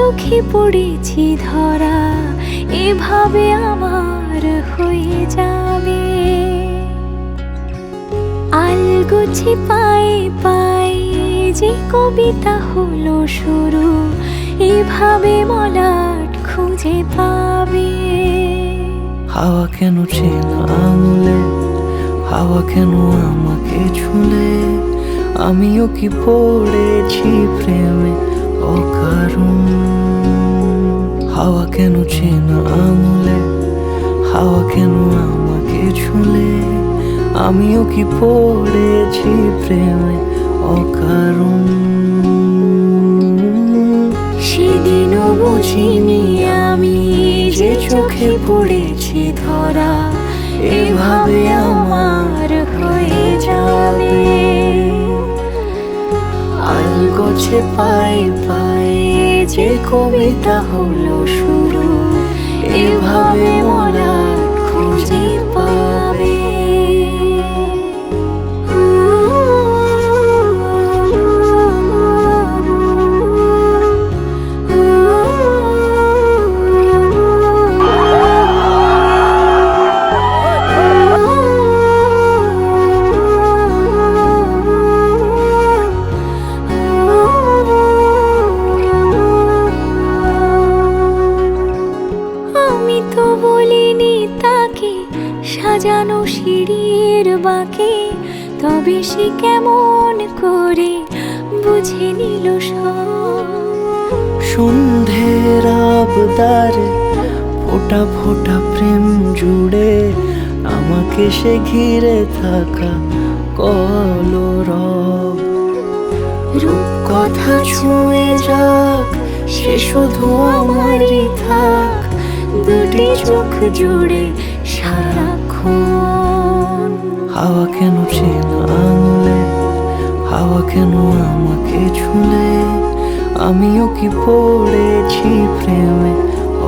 চোখে পড়েছি ধরা, এভাবে আমার হয়ে যাবে। আলগোছে পায়ে পায়ে যে কবিতা হলো শুরু, এভাবে মলাট খুঁজে পাবে। হাওয়া কেন চেনা আঙুলে, হাওয়া কেন আমাকে ছুলে, আমিও কি পড়েছি প্রেমে অকারণ। হাওয়া কেন চেনা আঙুলে, হাওয়া কেন আমাকে ছুলে, আমিও কি পড়েছি প্রেমে অকারণ। সেদিনও বুঝিনি আমি যে চোখে পড়েছি ধরা, এভাবে আমার হয়ে যাবে। আলগোছে পায়ে পায়ে যে কবিতা হলো শুরু, এভাবে মলাট খুঁজে পাবে। আমি তো বলিনি তাকে সাজানো সিঁড়ির বাঁকে, তবে সে কেমন করে বুঝে নিল সব। সন্ধ্যের আবদারে ফোটা ফোটা প্রেম জুড়ে, আমাকে সে ঘিরে থাকা কলরব। রূপকথা ছুঁয়ে যাক, সে শুধু আমারই থাক, দুটি চোখ জুড়ে সারাক্ষণ। হাওয়া কেন চেনা আঙুলে, হাওয়া কেন আমাকে ছুলে, আমিও কি পড়েছি প্রেমে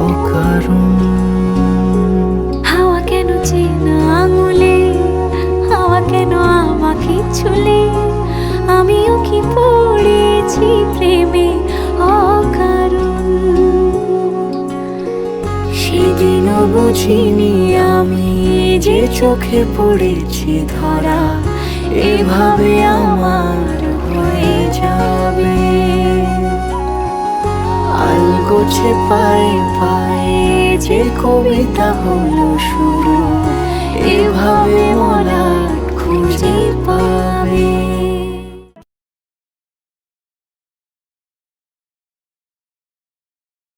অকারণ। হাওয়া কেন চেনা আঙুলে, হাওয়া কেন আমাকে ছুলে, আমিও কি পড়েছি প্রেমে অকারণ। সেদিনও বুঝিনি আমি যে চোখে পড়েছি ধরা, এভাবে আমার হয়ে যাবে। আলগোছে পায়ে পায়ে যে কবিতা হলো শুরু, এভাবে